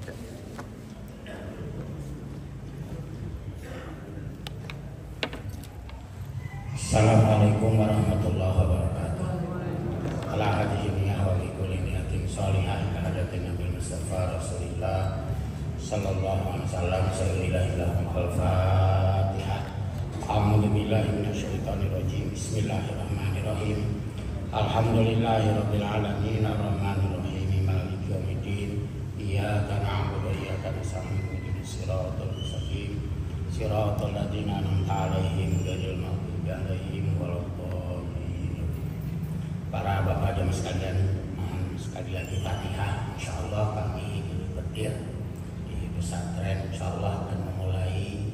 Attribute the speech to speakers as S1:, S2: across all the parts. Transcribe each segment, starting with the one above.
S1: Assalamualaikum warahmatullahi wabarakatuh. Ala hadhihi niyah wa likulli niyatin shalihah ila hadatin Nabi Mustafa Rasulillah sallallahu alaihi wasallam. Al-Fatihah. A'udzu billahi minasyaitonir rajim. Bismillahirrahmanirrahim. Alhamdulillahirabbil alamin arrahmanir rahim maliki yaumiddin. Iyyaka na'budu wa iyyaka nasta'in ihdinas siratal mustaqim. Siratal ladzina an'amta 'alaihim ghairil maghdubi 'alaihim waladdallin. Para bapak jemaah sekalian, sekalian Fatihah. Insyaallah kami berdir di pesantren insyaallah akan memulai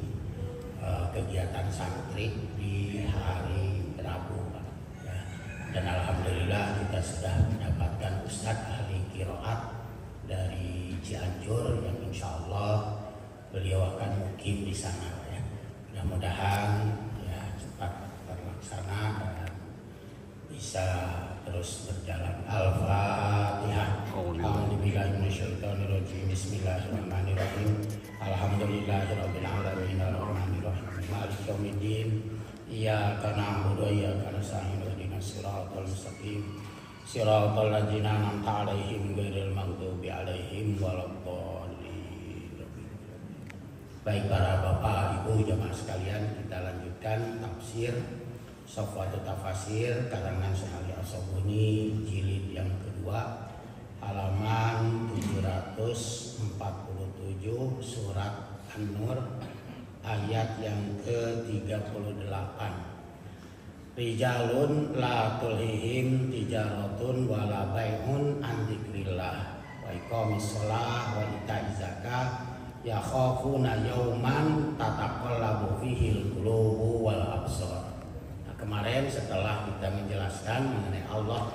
S1: kegiatan santri di hari Rabu. Ya. Dan alhamdulillah kita sudah mendapatkan Ustadz ahli qiraat dari Cianjur yang insyaallah beliau akan mukim di sana, ya. Mudah-mudahan ya cepat terlaksana dan bisa terus berjalan. Al-Fatihah. A'udzubillahi minasyaitonir rajim. Bismillahirrahmanirrahim. Alhamdulillahirabbil alamin arrahmanir rahim maliki yaumiddin. Iyyaka na'budu wa iyyaka nasta'in ihdinas siratal mustaqim. Siratal ladzina an'amta 'alaihim ghairil maghdubi 'alaihim waladdallin. Baik para bapak ibu jemaah sekalian, kita lanjutkan tafsir Safwatul Tafasir karangan Syekh Ali As-Sabuni jilid yang kedua, halaman 747, surat An-Nur ayat yang ke-38. Rijalun la tulhihim tijaratun wala bai'un an dzikrillah wa iqamis shalah wa ita'iz zakah yakhafuna yauman tataqallabu fihil qulubu wal absar. Nah, kemarin setelah kita menjelaskan mengenai Allah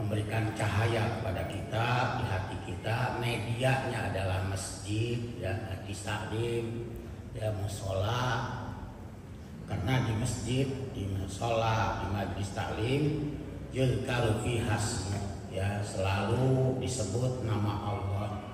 S1: memberikan cahaya kepada kita di hati kita, medianya adalah masjid, ya, hadis taklim, ya, mushola. Karena di masjid, di mushola, di majlis taklim yuzkaru fi hasmu, ya, selalu disebut nama Allah.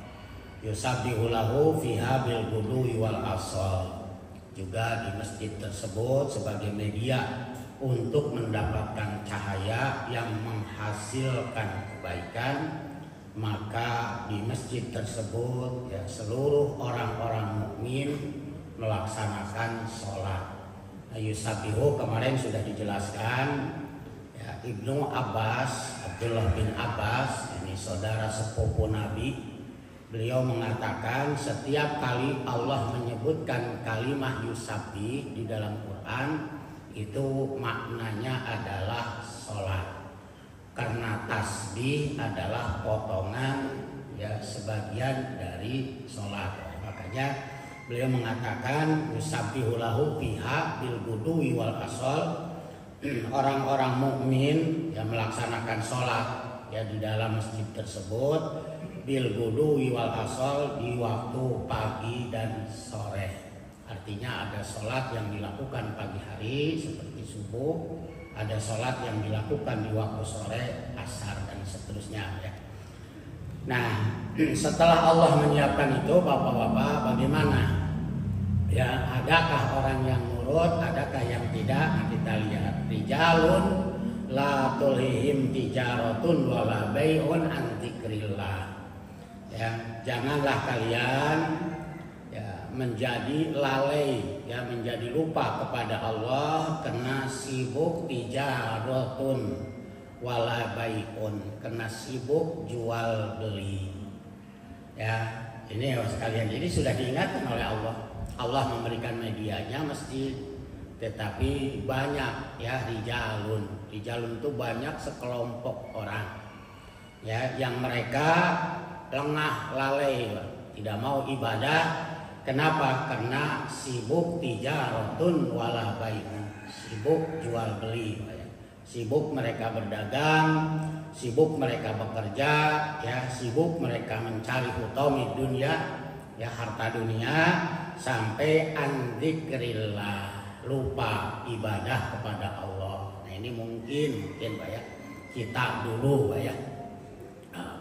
S1: Yusabbihu lahu fiha bil ghudwi wal asal. Juga di masjid tersebut sebagai media untuk mendapatkan cahaya yang menghasilkan kebaikan, maka di masjid tersebut ya seluruh orang-orang mukmin melaksanakan sholat. Yusabbihu kemarin sudah dijelaskan, ya, Ibnu Abbas, Abdullah bin Abbas, ini saudara sepupu Nabi. Beliau mengatakan setiap kali Allah menyebutkan kalimat yusabbi di dalam Quran itu maknanya adalah sholat. Karena tasbih adalah potongan, ya, sebagian dari sholat. Makanya beliau mengatakan yusabbihu lahu biha bil ghudwi wal asal. Orang-orang mukmin yang melaksanakan sholat, ya, di dalam masjid tersebut bil ghudwi wal asal, di waktu pagi dan sore. Artinya ada sholat yang dilakukan pagi hari seperti subuh, ada sholat yang dilakukan di waktu sore, asar dan seterusnya, ya. Nah, setelah Allah menyiapkan itu, bapak-bapak, bagaimana? Ya, adakah orang yang nurut, adakah yang tidak? Nah, kita lihat. Rijalun la tulhihim tijaratun wala bai'un an dzikrillah. Ya, janganlah kalian, ya, menjadi lalai, ya, menjadi lupa kepada Allah karena sibuk tijaratun wala bai'un, karena sibuk jual beli. Ya, ini sekalian, jadi sudah diingatkan oleh Allah. Allah memberikan medianya masjid, tetapi banyak, ya, rijalun itu banyak sekelompok orang, ya, yang mereka lengah lalai, tidak mau ibadah. Kenapa? Karena sibuk tijaratun wala bai'un, sibuk jual beli, ya. Sibuk mereka berdagang, sibuk mereka bekerja, ya, sibuk mereka mencari hutami dunia, ya, harta dunia, sampai an dzikrillah, lupa ibadah kepada Allah. Nah, ini mungkin Pak, ya, kita dulu, Pak, ya,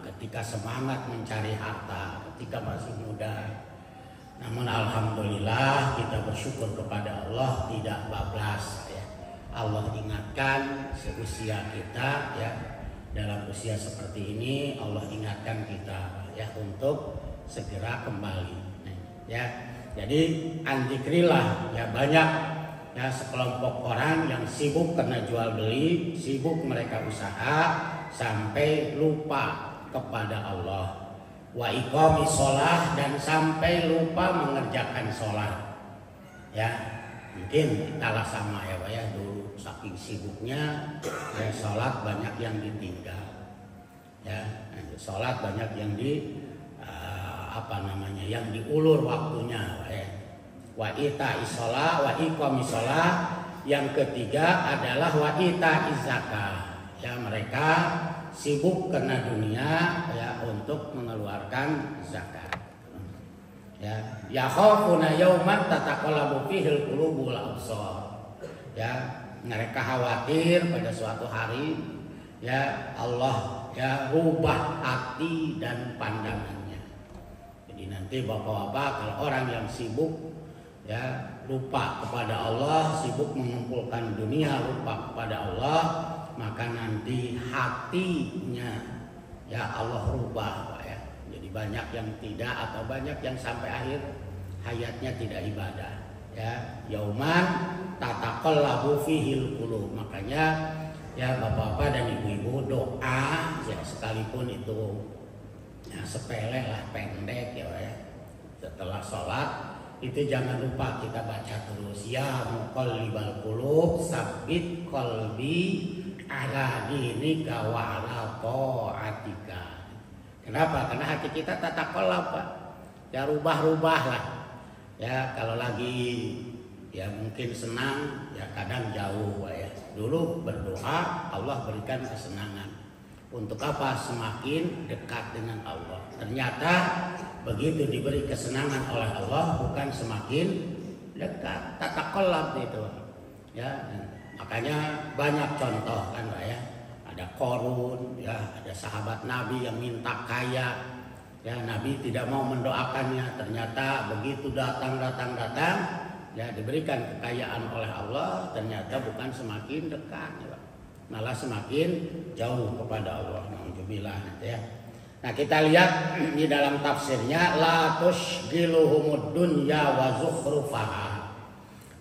S1: ketika semangat mencari harta, ketika masih muda. Namun alhamdulillah kita bersyukur kepada Allah tidak bablas ya. Allah ingatkan seusia kita ya, dalam usia seperti ini Allah ingatkan kita ya untuk segera kembali ya. Jadi andzikrillah ya, banyak ya sekelompok orang yang sibuk karena jual beli, sibuk mereka usaha sampai lupa kepada Allah. Wa iqamis sholah, dan sampai lupa mengerjakan sholat ya. Mungkin kita sama ya Pak ya, dulu saking sibuknya ya sholat banyak yang ditinggal ya, sholat banyak yang yang diulur waktunya Pak ya. Wa ita'iz sholah, wa iqamis sholah. Yang ketiga adalah wa ita'iz zakah ya, mereka sibuk karena dunia ya untuk mengeluarkan zakat ya. Yakhafuna yauman tataqallabu fihil qulubul absar ya, mereka khawatir pada suatu hari ya Allah ya rubah hati dan pandangannya. Jadi nanti bapak-bapak, kalau orang yang sibuk ya lupa kepada Allah, sibuk mengumpulkan dunia, lupa kepada Allah, maka nanti hatinya ya Allah rubah Pak ya. Jadi banyak yang tidak, atau banyak yang sampai akhir hayatnya tidak ibadah ya. Yauman tataqallabu fihil qulub. Makanya ya bapak-bapak dan ibu-ibu, doa ya sekalipun itu ya sepele lah, pendek ya Pak ya, setelah sholat itu jangan lupa kita baca terus, ya muqallibal qulub tsabbit qalbi ala dinika wa ala ta'atika. Kenapa? Karena hati kita tataqallab Pak ya, rubah-rubah lah ya. Kalau lagi ya mungkin senang ya kadang jauh Pak ya. Dulu berdoa Allah berikan kesenangan. Untuk apa? Semakin dekat dengan Allah. Ternyata begitu diberi kesenangan oleh Allah bukan semakin dekat, tataqallab itu ya. Makanya banyak contoh kan Pak ya, ada Qarun ya, ada sahabat Nabi yang minta kaya ya, Nabi tidak mau mendoakannya, ternyata begitu datang ya diberikan kekayaan oleh Allah, ternyata bukan semakin dekat ya, malah semakin jauh kepada Allah. Alhamdulillah ya. Nah kita lihat di dalam tafsirnya, la tushghiluhumud dunya wa zukhrufaha.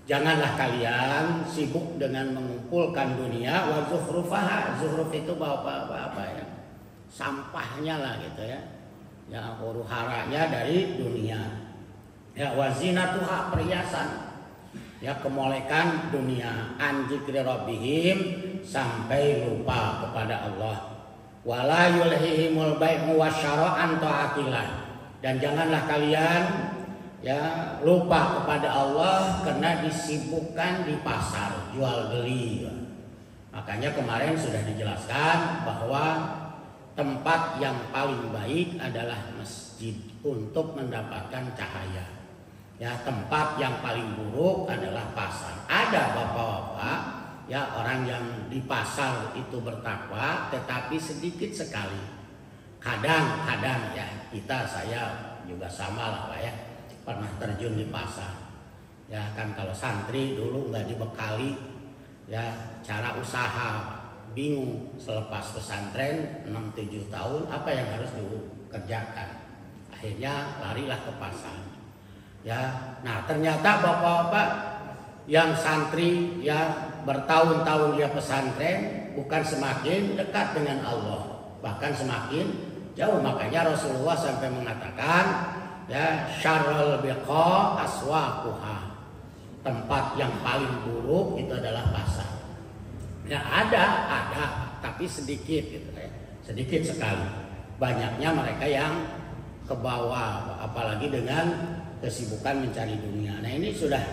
S1: Janganlah kalian sibuk dengan mengumpulkan dunia, wa zukhrufaha. Zukhruf itu apa ya, sampahnya lah gitu ya, ya huru haranya dari dunia ya. Wa zinatuha, perhiasan ya, kemolekan dunia. An dzikri rabbihim, sampai lupa kepada Allah. Wala yulhihimul bai'u wasyara'an ta'atillah. Dan janganlah kalian ya lupa kepada Allah karena disibukkan di pasar jual beli. Makanya kemarin sudah dijelaskan bahwa tempat yang paling baik adalah masjid untuk mendapatkan cahaya ya. Tempat yang paling buruk adalah pasar. Ada bapak-bapak ya, orang yang di pasar itu bertakwa tetapi sedikit sekali. Kadang-kadang ya, saya juga sama lah Pak ya, pernah terjun di pasar ya kan. Kalau santri dulu nggak dibekali ya cara usaha, bingung selepas pesantren 6-7 tahun apa yang harus dikerjakan, akhirnya larilah ke pasar ya. Nah ternyata bapak-bapak yang santri ya bertahun-tahun dia pesantren bukan semakin dekat dengan Allah, bahkan semakin jauh. Makanya Rasulullah sampai mengatakan ya, syarrul biqa aswaquha, tempat yang paling buruk itu adalah pasar ya. Ada tapi sedikit gitu ya, sedikit sekali. Banyaknya mereka yang ke bawah, apalagi dengan kesibukan mencari dunia. Nah ini sudah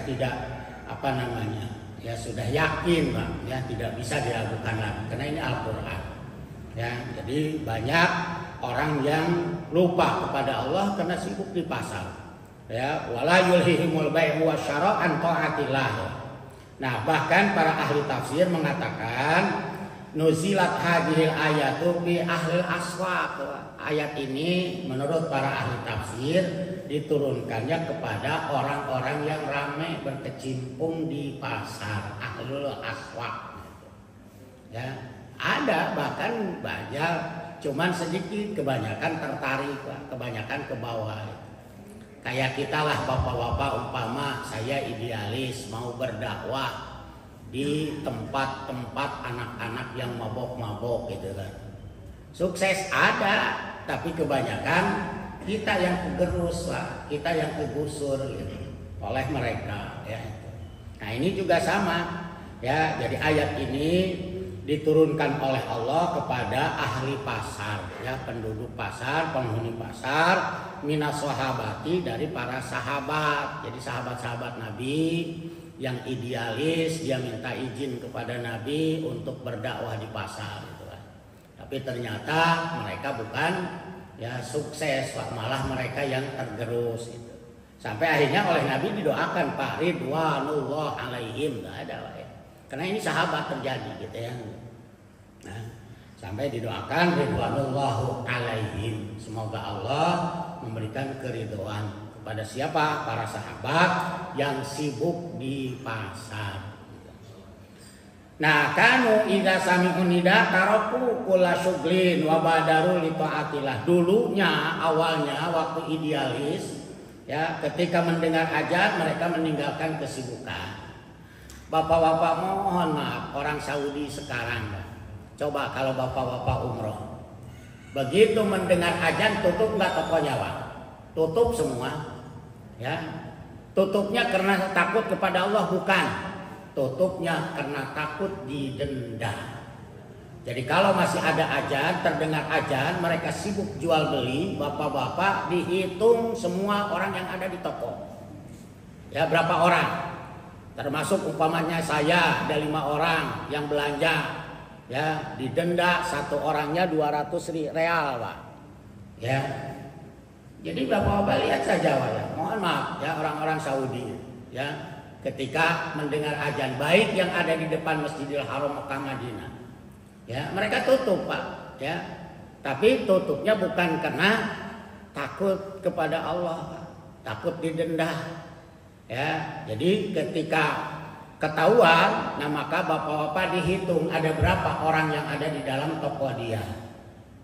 S1: tidak ya, sudah yakin Pak ya, tidak bisa diragukan lagi karena ini Al-Qur'an ya. Jadi banyak orang yang lupa kepada Allah karena sibuk di pasar ya. Wala yulhihimul bai'u wasyara'an ta'atillah. Nah bahkan para ahli tafsir mengatakan nuzilat hadhil ayatu bi ahlil aswaq. Ayat ini menurut para ahli tafsir diturunkannya kepada orang-orang yang ramai berkecimpung di pasar, ahlul aswaq. Ya, ada bahkan banyak, cuman sedikit, kebanyakan tertarik, kebanyakan ke bawah. Kayak kita lah bapak-bapak, umpama saya idealis mau berdakwah di tempat-tempat anak-anak yang mabok-mabok gitu kan. Sukses ada, tapi kebanyakan kita yang kegerus lah, kita yang kegusur gitu, oleh mereka ya. Nah ini juga sama ya. Jadi ayat ini diturunkan oleh Allah kepada ahli pasar ya, penduduk pasar, penghuni pasar, minas sahabati, dari para sahabat. Jadi sahabat-sahabat Nabi yang idealis, dia minta izin kepada Nabi untuk berdakwah di pasar gitu kan. Tapi ternyata mereka bukan ya sukses, malah mereka yang tergerus gitu. Sampai akhirnya oleh Nabi didoakan Pak Ridwanullah alaihim, enggak ada ya. Karena ini sahabat terjadi gitu ya. Nah, sampai didoakan ridwanullahu alaihim, semoga Allah memberikan keridhaan kepada siapa? Para sahabat yang sibuk di pasar. Nah, kanu idza sami'un nida taraku kulla syughlin wa badaru li taatillah. Dulunya awalnya waktu idealis ya, ketika mendengar azan mereka meninggalkan kesibukan. Bapak-bapak mohon maaf, orang Saudi sekarang coba kalau bapak-bapak umroh, begitu mendengar azan tutup nggak tokonya Pak? Tutup semua ya. Tutupnya karena takut kepada Allah? Bukan, tutupnya karena takut didenda. Jadi kalau masih ada azan, terdengar azan, mereka sibuk jual beli, bapak-bapak dihitung semua orang yang ada di toko ya, berapa orang. Termasuk umpamanya saya ada 5 orang yang belanja ya, didenda satu orangnya 200 real Pak ya. Jadi bapak-bapak lihat saja Pak ya, mohon maaf ya, orang-orang Saudi ya, ketika mendengar azan baik yang ada di depan Masjidil Haram Mekah Madinah ya, mereka tutup Pak ya. Tapi tutupnya bukan karena takut kepada Allah Pak, takut didenda ya. Jadi ketika ketahuan, nah maka bapak-bapak dihitung ada berapa orang yang ada di dalam toko dia.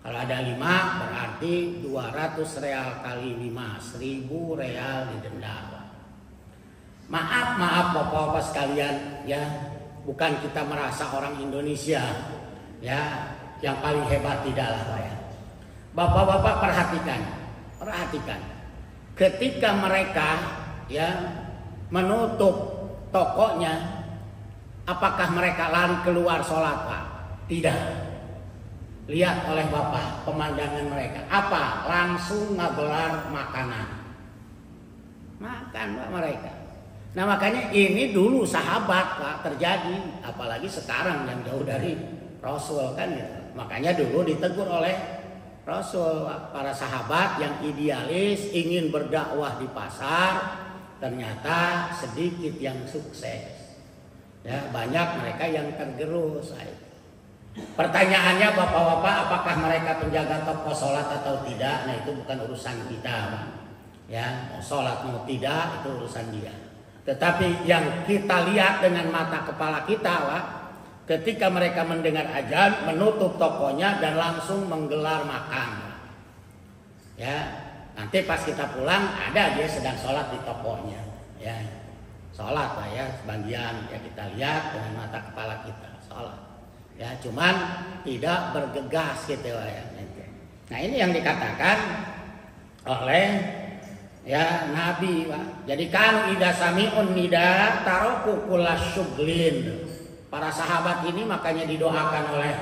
S1: Kalau ada 5 berarti 200 real kali 5, 1000 real didenda. Maaf bapak-bapak sekalian ya, bukan kita merasa orang Indonesia ya yang paling hebat, tidaklah Pak ya. Bapak-bapak perhatikan ketika mereka ya menutup tokonya, apakah mereka lari keluar sholat Pak? Tidak. Lihat oleh Bapak pemandangan mereka apa? Langsung ngagelar makanan, makan Pak mereka. Nah makanya ini dulu sahabat Pak terjadi, apalagi sekarang yang jauh dari Rasul kan gitu. Makanya dulu ditegur oleh Rasul Pak, para sahabat yang idealis ingin berdakwah di pasar, ternyata sedikit yang sukses ya, banyak mereka yang tergerus. Pertanyaannya bapak-bapak, apakah mereka penjaga toko sholat atau tidak? Nah itu bukan urusan kita Pak ya, mau sholat mau tidak itu urusan dia. Tetapi yang kita lihat dengan mata kepala kita Pak, ketika mereka mendengar azan menutup tokonya dan langsung menggelar makan ya. Nanti pas kita pulang ada dia sedang sholat di tokonya ya, sholat Pak ya, sebagian ya kita lihat dengan mata kepala kita sholat ya, cuman tidak bergegas gitu ya. Nah ini yang dikatakan oleh ya Nabi Pak. Jadi kan idza sami'un nida taraku kulla syughlin. Para sahabat ini makanya didoakan oleh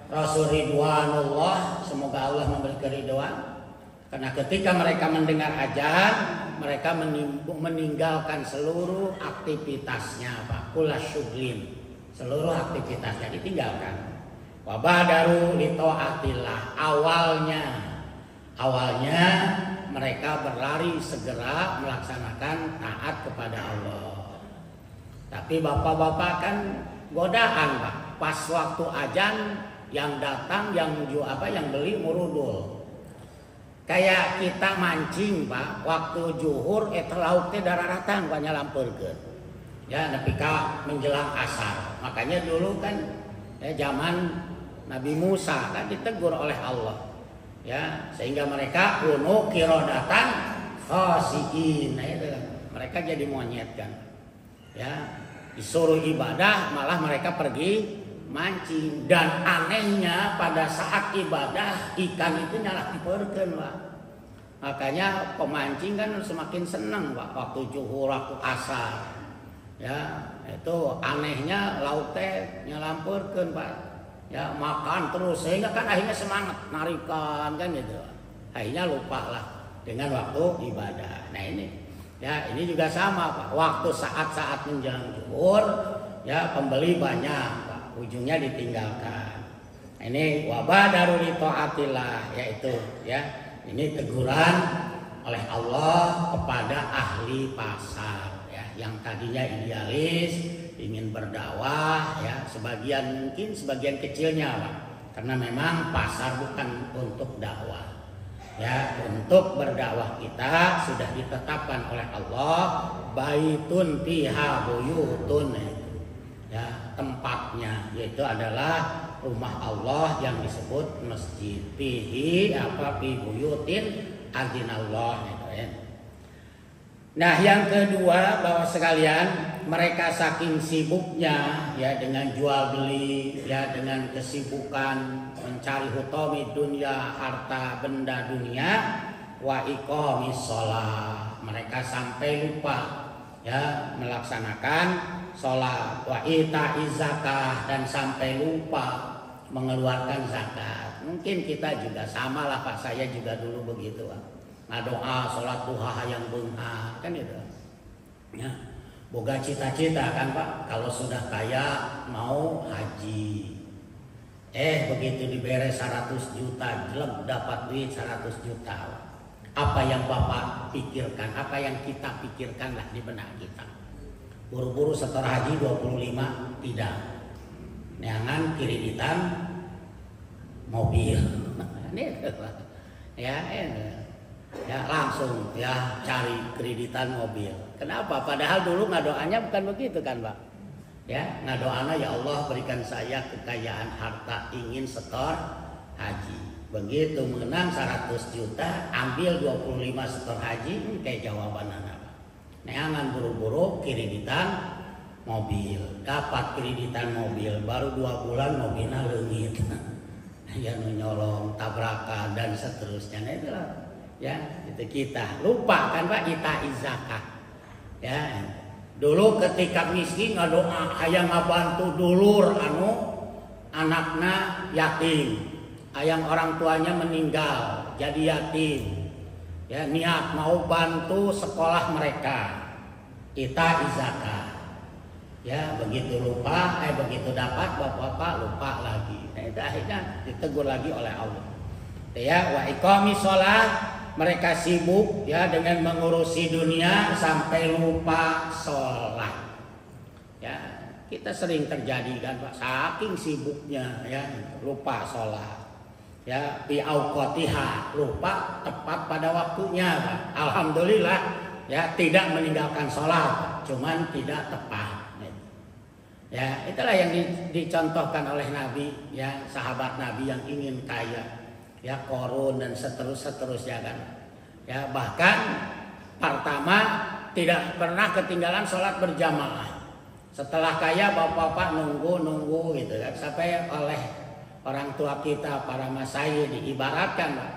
S1: Rasul Ridwanullah, semoga Allah memberi keridhaan. Karena ketika mereka mendengar azan, mereka meninggalkan seluruh aktivitasnya Pak, kulla syughlin, seluruh aktivitasnya ditinggalkan. Wa badaru li taatillah. Awalnya mereka berlari segera melaksanakan taat kepada Allah. Tapi bapak-bapak kan godaan Pak pas waktu ajan yang datang yang beli murudul. Kayak kita mancing Pak, waktu zuhur eta lauk teh dararatan Pak nyalampurkeun. Ya nepi ka menjelang asar. Makanya dulu kan zaman Nabi Musa kan ditegur oleh Allah. Ya, sehingga mereka kuno qiradatan khasiin. Nah, itu kan. Mereka jadi monyet kan. Ya, disuruh ibadah malah mereka pergi mancing, dan anehnya pada saat ibadah ikan itu nyalah diperkeun Pak. Makanya pemancing kan semakin senang Pak waktu zuhur waktu asar. Ya, itu anehnya laut teh nyalampurkeun Pak. Ya, makan terus sehingga kan akhirnya semangat narikan kan gitu. Akhirnya lupa lah dengan waktu ibadah. Nah ini ya ini juga sama Pak. Waktu saat-saat menjelang zuhur ya pembeli banyak. Ujungnya ditinggalkan. Ini wabadaru li taatillah, yaitu ya ini teguran oleh Allah kepada ahli pasar ya yang tadinya idealis ingin berdakwah ya sebagian kecilnya Pak, karena memang pasar bukan untuk dakwah ya, untuk berdakwah kita sudah ditetapkan oleh Allah baitun fiha buyutun ya tempatnya, yaitu adalah rumah Allah yang disebut masjid fihi fi buyutin adzinallah gitu ya. Nah yang kedua bahwa sekalian mereka saking sibuknya ya dengan jual beli ya dengan kesibukan mencari hutami dunia harta benda dunia wa iqamis shalah, mereka sampai lupa ya melaksanakan sholat wa ita'iz zakah dan sampai lupa mengeluarkan zakat. Mungkin kita juga sama lah Pak, saya juga dulu begitu Pak. Ngadoa sholat duha hayang beunghar kan itu. Ya. Boga cita-cita kan Pak, kalau sudah kaya mau haji. Begitu diberes 100 juta, jelek dapat duit 100 juta. Apa yang Bapak pikirkan, apa yang kita pikirkan lah di benak kita. Buru-buru setor haji 25 tidak. Neangan kreditan mobil. Ya langsung ya cari kreditan mobil. Kenapa? Padahal dulu ngadoanya bukan begitu kan Pak. Ya, ngadoana ya Allah berikan saya kekayaan harta ingin setor haji. Begitu menang 100 juta, ambil 25 setor haji, kayak jawaban anak. Neangan buru-buru kreditan mobil, dapat kreditan mobil baru 2 bulan mobilnya leungit. Ya nyolong, tabrakan dan seterusnya. Nah itulah ya, itu kita lupa kan Pak ita'iz zakah. Ya, dulu ketika miskin ngadoa hayang ngabantu dulur anu anakna yatim, hayang orang tuanya meninggal jadi yatim. Ya niat mau bantu sekolah mereka, ita'iz zakah. Ya begitu lupa, begitu dapat bapak-bapak lupa lagi. Nah, itu akhirnya ditegur lagi oleh Allah. Ya wa iqamis shalah, mereka sibuk ya dengan mengurusi dunia sampai lupa sholat. Ya kita sering terjadi kan Pak, saking sibuknya ya lupa sholat. Ya bi auqatiha, lupa tepat pada waktunya Pak. Alhamdulillah ya tidak meninggalkan sholat, cuman tidak tepat. Ya itulah yang dicontohkan oleh Nabi ya, sahabat Nabi yang ingin kaya ya, Qarun dan seterusnya kan. Ya bahkan pertama tidak pernah ketinggalan sholat berjamaah. Setelah kaya bapak-bapak nunggu gitu kan, sampai oleh orang tua kita para masyayikh diibaratkan Pak.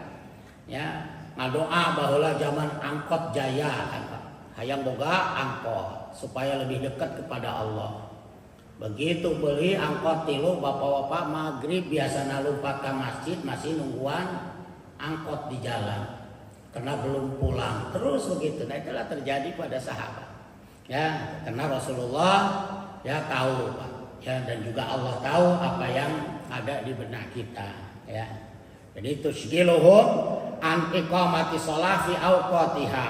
S1: Ya ngadoa bahwa zaman angkot jaya kan Pak. Hayang boga angkot supaya lebih dekat kepada Allah. Begitu beli angkot tilu bapak-bapak maghrib biasanya lupa ke masjid, masih nungguan angkot di jalan karena belum pulang terus begitu. Nah itulah terjadi pada sahabat ya, karena Rasulullah ya tahu Pak ya, dan juga Allah tahu apa yang ada di benak kita ya. Jadi tusghiluhum an iqamati shalah fi awqatiha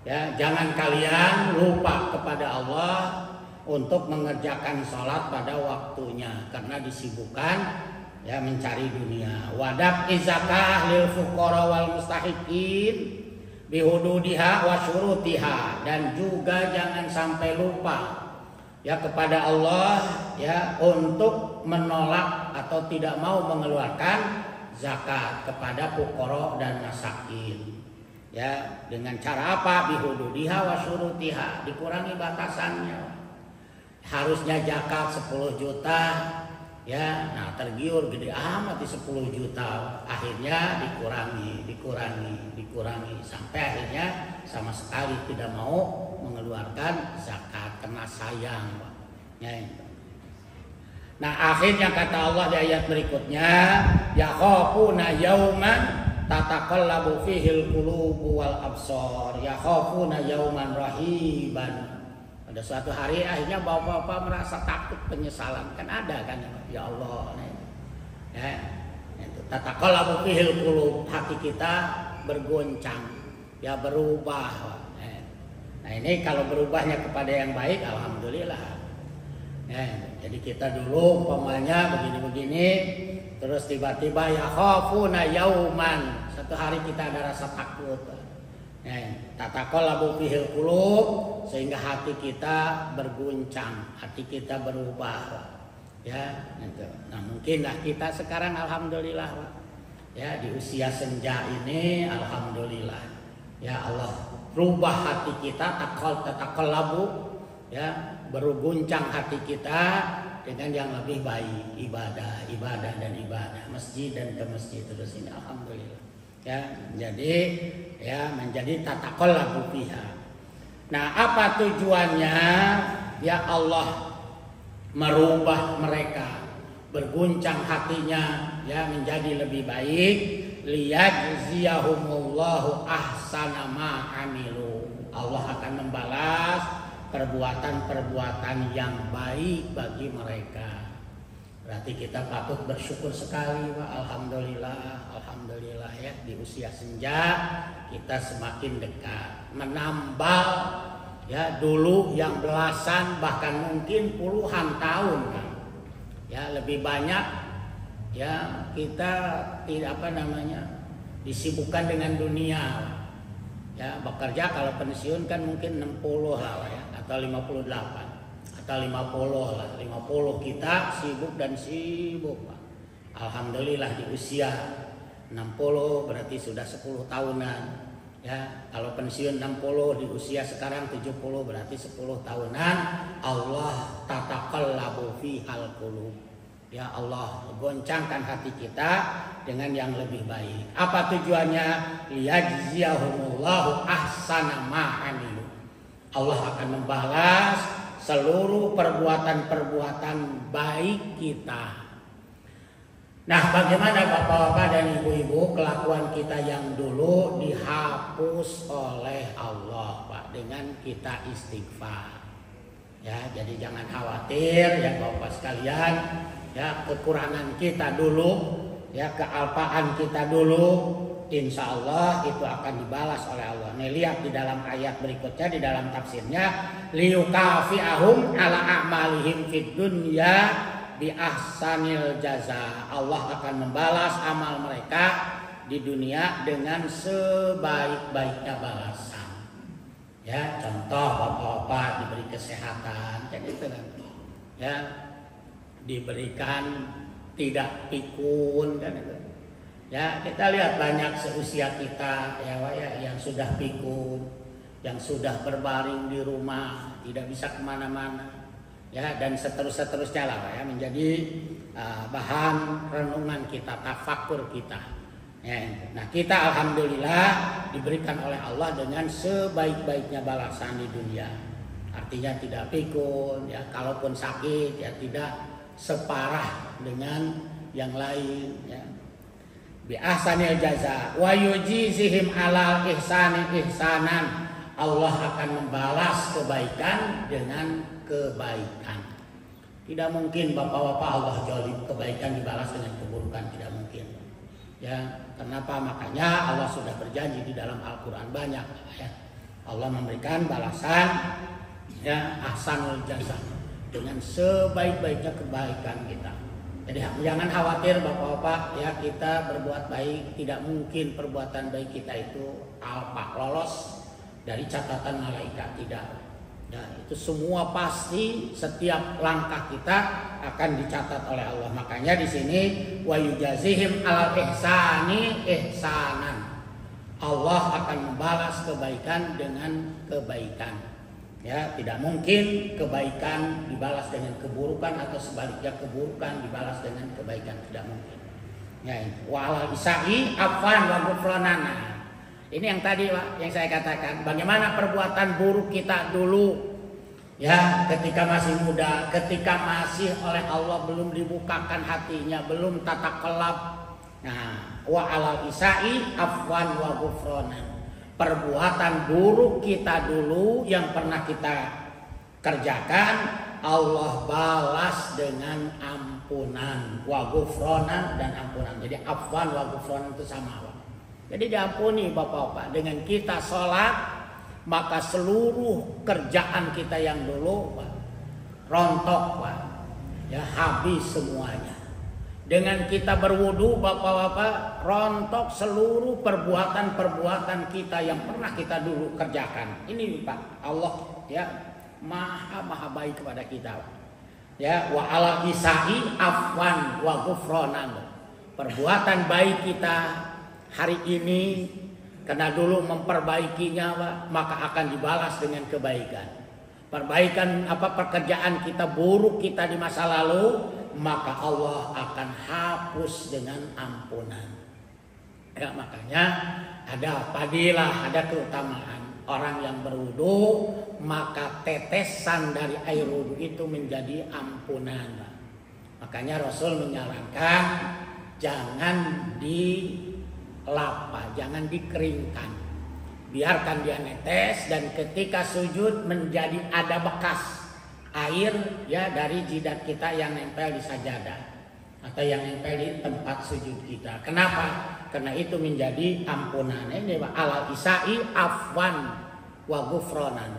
S1: ya, jangan kalian lupa kepada Allah untuk mengerjakan sholat pada waktunya karena disibukkan ya mencari dunia. Wadab izakah lil fuqara wal mustahiqin bihududiha wa syurutiha, dan juga jangan sampai lupa ya kepada Allah ya untuk menolak atau tidak mau mengeluarkan zakat kepada fuqara dan masakin. Ya, dengan cara apa? Bihududiha wa syurutiha, dikurangi batasannya. Harusnya zakat 10 juta ya, nah tergiur gede amat di 10 juta, akhirnya dikurangi sampai akhirnya sama sekali tidak mau mengeluarkan zakat karena sayang ya. Nah akhirnya kata Allah di ayat berikutnya, yakhafuna yauman tataqallabu fihil qulubu wal absar, yakhafuna yauman rahiban. Pada suatu hari akhirnya bapak-bapak merasa takut, penyesalan kan ada kan ya Allah ya, itu tataqallabu fihil qulub, hati kita bergoncang ya, berubah. Nah ini kalau berubahnya kepada yang baik alhamdulillah ya. Jadi kita dulu umpamanya begini-begini, terus tiba-tiba ya khafuna yauman, satu hari kita ada rasa takut ya, tataqallabu fihil qulub, sehingga hati kita berguncang, hati kita berubah ya gitu. Nah mungkinlah kita sekarang alhamdulillah ya di usia senja ini alhamdulillah ya Allah rubah hati kita, tataqallabu ya, berguncang hati kita dengan yang lebih baik, ibadah dan ibadah, masjid dan ke masjid terus ini alhamdulillah ya, jadi ya menjadi tataqallabu fiha. Nah apa tujuannya ya Allah merubah mereka, berguncang hatinya ya menjadi lebih baik, liyajziyahumullahu ahsana ma amilu, Allah akan membalas perbuatan-perbuatan yang baik bagi mereka. Berarti kita patut bersyukur sekali Pak. Alhamdulillah ya, di usia senja kita semakin dekat, menambal ya dulu yang belasan bahkan mungkin puluhan tahun kan ya, lebih banyak ya kita tidak disibukkan dengan dunia ya, bekerja kalau pensiun kan mungkin 60 lah ya, atau 58 atau 50 lah, 50 kita sibuk Pak. Alhamdulillah di usia 60 berarti sudah 10 tahunan ya, kalau pensiun 60 di usia sekarang 70 berarti 10 tahunan. Allah tataqallabu fihal qulub ya, Allah goncangkan hati kita dengan yang lebih baik. Apa tujuannya? Liyajziyahumullahu ahsana ma amilu, Allah akan membalas seluruh perbuatan-perbuatan baik kita. Nah bagaimana bapak-bapak dan ibu-ibu kelakuan kita yang dulu dihapus oleh Allah Pak dengan kita istighfar ya. Jadi jangan khawatir ya bapak sekalian ya, kekurangan kita dulu ya, kealpaan kita dulu, insya Allah itu akan dibalas oleh Allah. Nih lihat di dalam ayat berikutnya, di dalam tafsirnya, liyukafi'ahum ala a'malihim fid dunya bi ahsanil jaza, Allah akan membalas amal mereka di dunia dengan sebaik-baiknya balasan ya. Contoh bapak-bapak diberi kesehatan kan itu kan ya, diberikan tidak pikun kan itu ya. Kita lihat banyak seusia kita ya yang sudah pikun, yang sudah berbaring di rumah, tidak bisa kemana-mana ya, dan seterusnya lah ya, menjadi bahan renungan kita, tafakur kita ya. Nah kita alhamdulillah diberikan oleh Allah dengan sebaik-baiknya balasan di dunia, artinya tidak pikun ya, kalaupun sakit ya tidak separah dengan yang lain ya. Bi ahsanil jaza wa yujizihim ala ihsani ihsanan, Allah akan membalas kebaikan dengan kebaikan. Tidak mungkin bapak-bapak Allah zalim, kebaikan dibalas dengan keburukan, tidak mungkin ya. Kenapa? Makanya Allah sudah berjanji di dalam Al-Quran banyak ya, Allah memberikan balasan ya, ahsanul jaza dengan sebaik-baiknya kebaikan kita. Jadi jangan khawatir Bapak-bapak ya, kita berbuat baik, tidak mungkin perbuatan baik kita itu lolos dari catatan malaikat, tidak. Ya, itu semua pasti setiap langkah kita akan dicatat oleh Allah. Makanya di sini wa yujazihim al ihsani ihsanan. Allah akan membalas kebaikan dengan kebaikan. Ya, tidak mungkin kebaikan dibalas dengan keburukan atau sebaliknya keburukan dibalas dengan kebaikan, tidak mungkin. Ya, wa'alal isa'i afwan wa ghufranana. Ini yang tadi Pak, yang saya katakan, bagaimana perbuatan buruk kita dulu ya, ketika masih muda, ketika masih oleh Allah belum dibukakan hatinya, belum tata kelab. Nah, wa'alal isa'i afwan wa ghufranana. Perbuatan buruk kita dulu yang pernah kita kerjakan, Allah balas dengan ampunan, wa ghufranan dan ampunan. Jadi afwan wa ghufranan itu sama Pak. Jadi diampuni Bapak-bapak. Dengan kita sholat, maka seluruh kerjaan kita yang dulu Pak, rontok Pak, ya habis semuanya. Dengan kita berwudu Bapak-bapak, rontok seluruh perbuatan-perbuatan kita yang pernah kita dulu kerjakan. Ini Pak, Allah ya maha baik kepada kita. Ya, wa ala isa'i afwan wa ghufranan. Perbuatan baik kita hari ini karena dulu memperbaikinya Pak, maka akan dibalas dengan kebaikan. Perbaikan pekerjaan kita buruk kita di masa lalu, maka Allah akan hapus dengan ampunan. Ya, makanya ada fadilah, ada keutamaan orang yang berwudu, maka tetesan dari air wudu itu menjadi ampunan. Makanya Rasul menyarankan jangan dilapa, jangan dikeringkan, biarkan dia netes, dan ketika sujud menjadi ada bekas air ya dari jidat kita yang nempel di sajadah atau yang nempel di tempat sujud kita. Kenapa? Karena itu menjadi ampunan. Ini alal isa'i afwan wa ghufranan.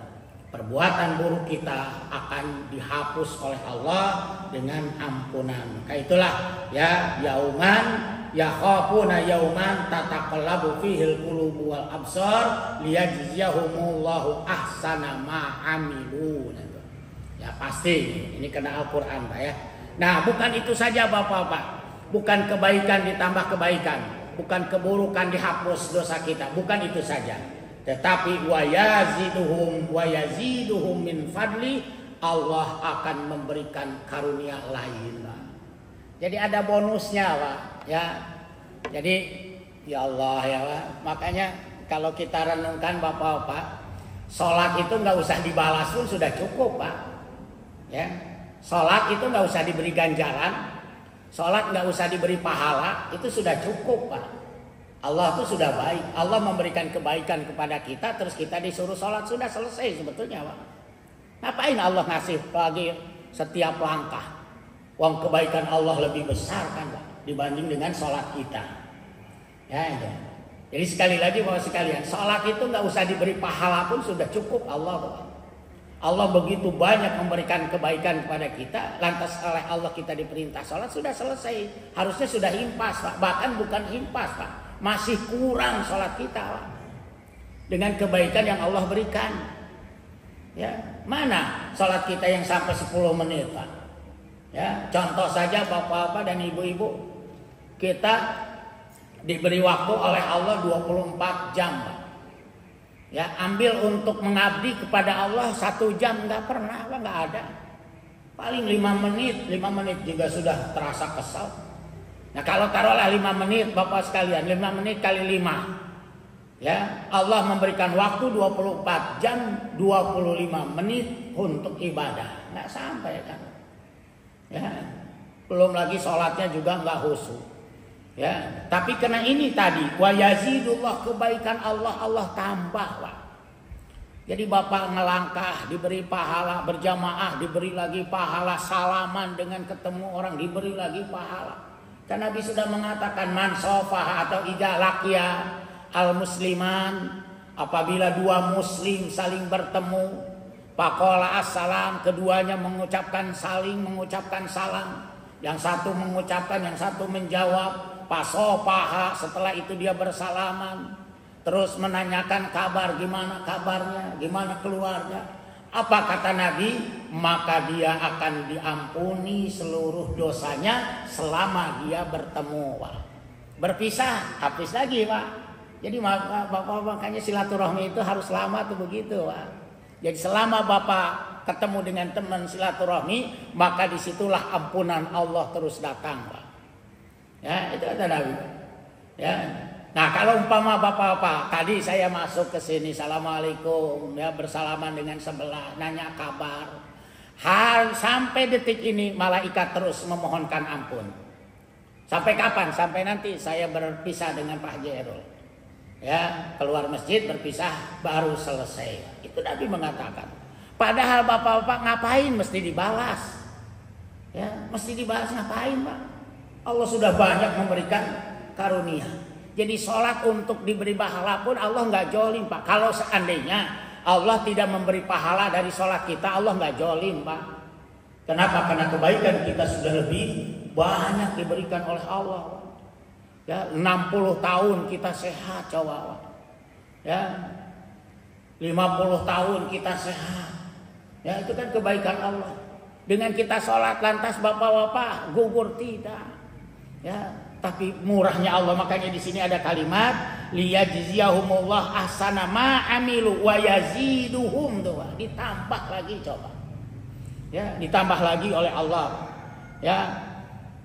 S1: Perbuatan buruk kita akan dihapus oleh Allah dengan ampunan. Maka itulah ya yauman yakhafuna yauman tataqallabu fihil qulubu wal absar liyajziyahumullahu ahsana ma amilu. Ya pasti ini kena Al-Quran Pak ya. Nah bukan itu saja Bapak-bapak, bukan kebaikan ditambah kebaikan, bukan keburukan dihapus dosa kita, bukan itu saja. Tetapi wa yaziduhum min fadli, Allah akan memberikan karunia lain Pak. Jadi ada bonusnya Pak ya. Jadi ya Allah ya Pak, makanya kalau kita renungkan Bapak-bapak, sholat itu nggak usah dibalas pun sudah cukup Pak. Ya, sholat itu nggak usah diberi ganjaran, sholat nggak usah diberi pahala, itu sudah cukup Pak. Allah itu sudah baik, Allah memberikan kebaikan kepada kita, terus kita disuruh sholat, sudah selesai sebetulnya Pak. Ngapain Allah ngasih lagi setiap langkah? Uang kebaikan Allah lebih besar kan Pak dibanding dengan sholat kita. Ya. Jadi sekali lagi Bapak sekalian, sholat itu nggak usah diberi pahala pun sudah cukup Allah Pak. Allah begitu banyak memberikan kebaikan kepada kita, lantas oleh Allah kita diperintah sholat, sudah selesai. Harusnya sudah impas Pak, bahkan bukan impas Pak, masih kurang sholat kita Pak, dengan kebaikan yang Allah berikan. Ya, mana sholat kita yang sampai 10 menit Pak? Ya, contoh saja Bapak-bapak dan Ibu-ibu, kita diberi waktu oleh Allah 24 jam Pak. Ya, ambil untuk mengabdi kepada Allah 1 jam nggak pernah Pak, nggak ada. Paling 5 menit juga sudah terasa kesal. Nah kalau taruhlah 5 menit Bapak sekalian, 5 menit kali 5. Ya, Allah memberikan waktu 24 jam 25 menit untuk ibadah, nggak sampai kan? Ya, belum lagi sholatnya juga nggak khusyuk. Ya, tapi karena ini tadi wa yazidullah, kebaikan Allah tambah Pak. Jadi Bapak ngelangkah diberi pahala, berjamaah diberi lagi pahala, salaman dengan ketemu orang diberi lagi pahala. Karena Nabi sudah mengatakan man sofah atau idza laqiya al musliman, apabila dua muslim saling bertemu
S2: Faqala assalam, keduanya mengucapkan saling mengucapkan salam. Yang satu mengucapkan, yang satu menjawab. Fasofaha, setelah itu dia bersalaman. Terus menanyakan kabar, gimana kabarnya, gimana keluarga. Apa kata Nabi? Maka dia akan diampuni seluruh dosanya selama dia bertemu. Pak. Berpisah, habis lagi Pak. Jadi Bapak makanya silaturahmi itu harus lama tuh begitu Pak. Jadi selama Bapak ketemu dengan teman silaturahmi, maka disitulah ampunan Allah terus datang Pak. Ya itu kata Nabi. Ya. Nah kalau umpama bapak-bapak tadi saya masuk ke sini, assalamualaikum, ya bersalaman dengan sebelah, nanya kabar. Sampai detik ini malaikat terus memohonkan ampun. Sampai kapan? Sampai nanti saya berpisah dengan Pak Jairul. Ya keluar masjid berpisah baru selesai. Itu Nabi mengatakan. Padahal bapak-bapak ngapain mesti dibalas? Ya mesti dibalas ngapain Pak? Allah sudah banyak memberikan karunia. Jadi sholat untuk diberi pahala pun Allah nggak jolim Pak. Kalau seandainya Allah tidak memberi pahala dari sholat kita, Allah nggak jolim Pak. Kenapa? Karena kebaikan kita sudah lebih banyak diberikan oleh Allah. Ya, 60 tahun kita sehat coba Pak. Ya, 50 tahun kita sehat. Ya itu kan kebaikan Allah. Dengan kita sholat lantas bapak-bapak gugur tidak. Ya, tapi murahnya Allah, makanya di sini ada kalimat liyajziyahumullah ahsana ma amilu wa yaziduhum, tuh ditambah lagi coba. Ya, ditambah lagi oleh Allah. Ya.